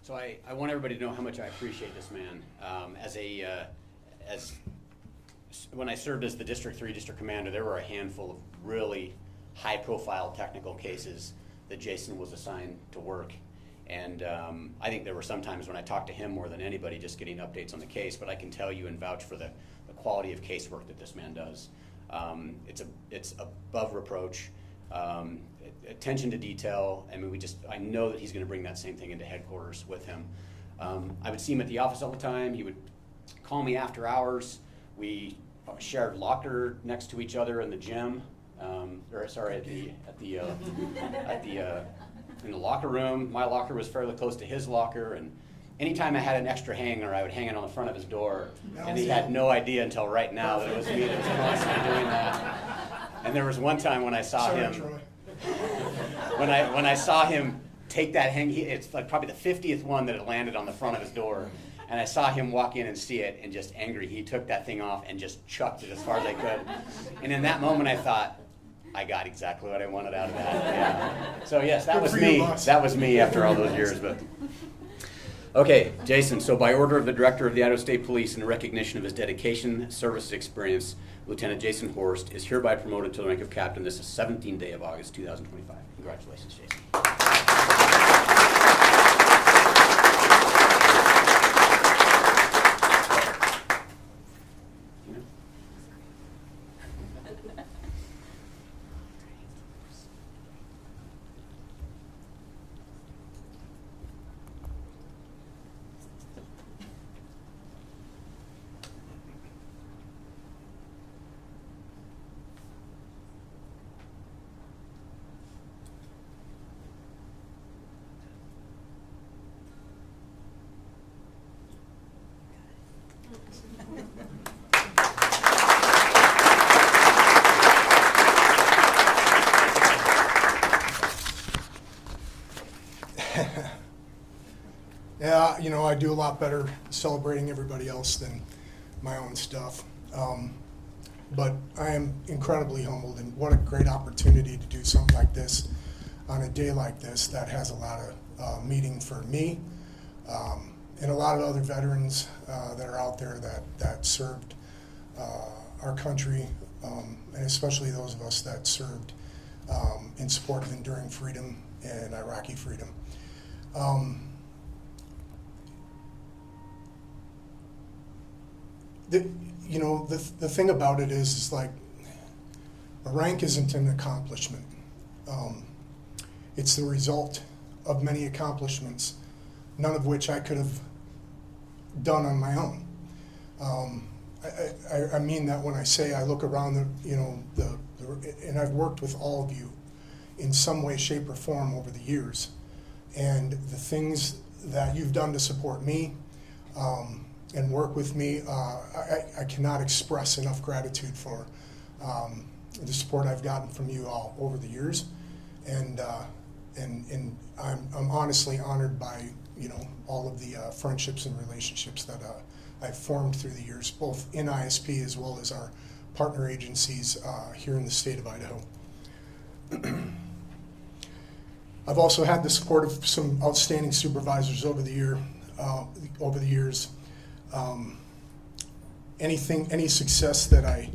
So I want everybody to know how much I appreciate this man. When I served as the District 3 District Commander, there were a handful of really high-profile technical cases that Jason was assigned to work. And I think there were some times when I talked to him more than anybody, just getting updates on the case, but I can tell you and vouch for the quality of casework that this man does. It's above reproach. Attention to detail. I mean, I know that he's going to bring that same thing into headquarters with him. I would see him at the office all the time. He would call me after hours. We shared locker next to each other in the gym, in the locker room. My locker was fairly close to his locker, and anytime I had an extra hanger, I would hang it on the front of his door, and he had no idea until right now that it was me that was constantly doing that. And there was one time when I saw him, when I saw him take that it's like probably the 50th one that it landed on the front of his door, and I saw him walk in and see it, and just angry, he took that thing off and just chucked it as far as I could. And in that moment, I thought, I got exactly what I wanted out of that. Yeah. So yes, that was me. That was me after all those years. But okay, Jason. So by order of the Director of the Idaho State Police and in recognition of his dedication, service, experience, Lieutenant Jason Horst is hereby promoted to the rank of captain. This is 17th day of August, 2025. Congratulations, Jason. Yeah, you know, I do a lot better celebrating everybody else than my own stuff. But I am incredibly humbled, and what a great opportunity to do something like this on a day like this that has a lot of meaning for me and a lot of other veterans that are out there that served our country, and especially those of us that served in support of enduring freedom and Iraqi freedom. The thing about it is like a rank isn't an accomplishment. It's the result of many accomplishments, none of which I could have done on my own. I mean that when I say I look around and I've worked with all of you in some way, shape, or form over the years, and the things that you've done to support me and work with me, I cannot express enough gratitude for the support I've gotten from you all over the years, and I'm honestly honored by all of the friendships and relationships that I've formed through the years, both in ISP as well as our partner agencies here in the state of Idaho. I've also had the support of some outstanding supervisors over the years. Any success that I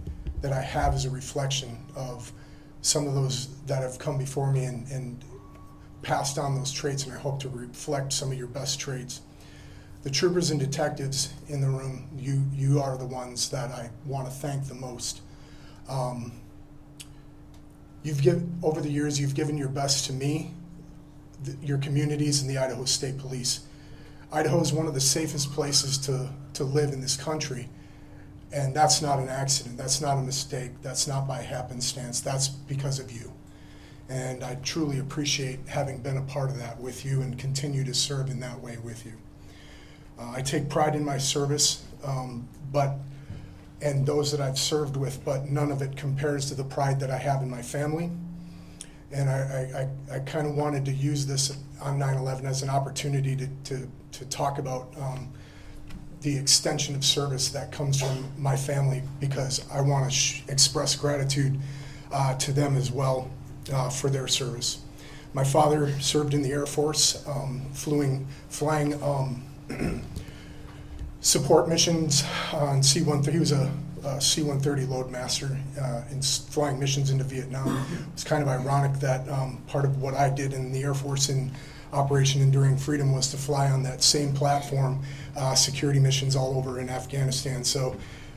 have is a reflection of some of those that have come before me and passed on those traits, and I hope to reflect some of your best traits. The troopers and detectives in the room, you are the ones that I want to thank the most. Over the years, you've given your best to me, your communities, and the Idaho State Police. Idaho is one of the safest places to live in this country, and that's not an accident, that's not a mistake, that's not by happenstance, that's because of you. And I truly appreciate having been a part of that with you and continue to serve in that way with you. I take pride in my service, and those that I've served with, but none of it compares to the pride that I have in my family. And I kind of wanted to use this on 9/11 as an opportunity to talk about the extension of service that comes from my family, because I want to express gratitude to them as well for their service. My father served in the Air Force, flying support missions on C-130. He was a C-130 loadmaster flying missions into Vietnam. It's kind of ironic that part of what I did in the Air Force in Operation Enduring Freedom was to fly on that same platform, security missions all over in Afghanistan. So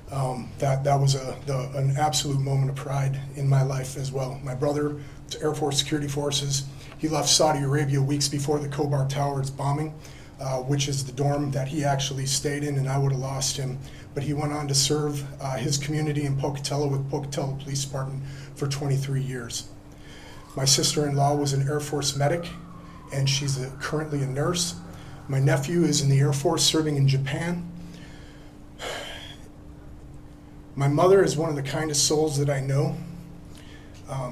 that was an absolute moment of pride in my life as well. My brother was Air Force Security Forces. He left Saudi Arabia weeks before the Khobar Towers bombing, which is the dorm that he actually stayed in, and I would have lost him. But he went on to serve his community in Pocatello with Pocatello Police Department for 23 years. My sister-in-law was an Air Force medic, and she's currently a nurse. My nephew is in the Air Force serving in Japan. My mother is one of the kindest souls that I know.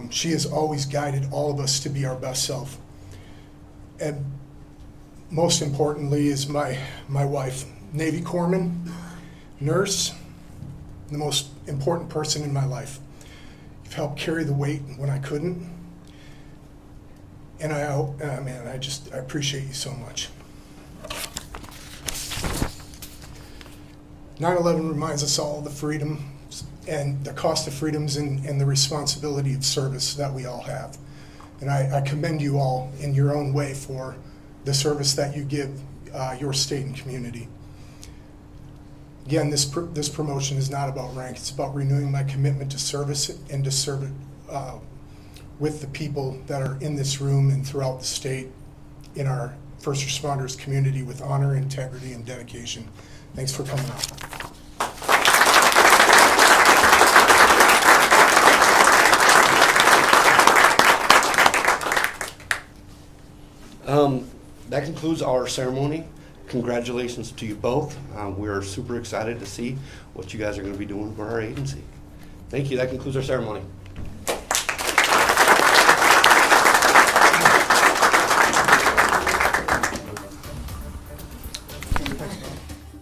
She has always guided all of us to be our best self. And most importantly is my wife, Navy corpsman, nurse, the most important person in my life. You've helped carry the weight when I couldn't. And I appreciate you so much. 9/11 reminds us all of the freedom and the cost of freedoms and the responsibility of service that we all have. And I commend you all in your own way for the service that you give your state and community. Again, this promotion is not about rank. It's about renewing my commitment to service and to serve it with the people that are in this room and throughout the state in our first responders community with honor, integrity, and dedication. Thanks for coming out. That concludes our ceremony. Congratulations to you both. We're super excited to see what you guys are going to be doing for our agency. Thank you. That concludes our ceremony.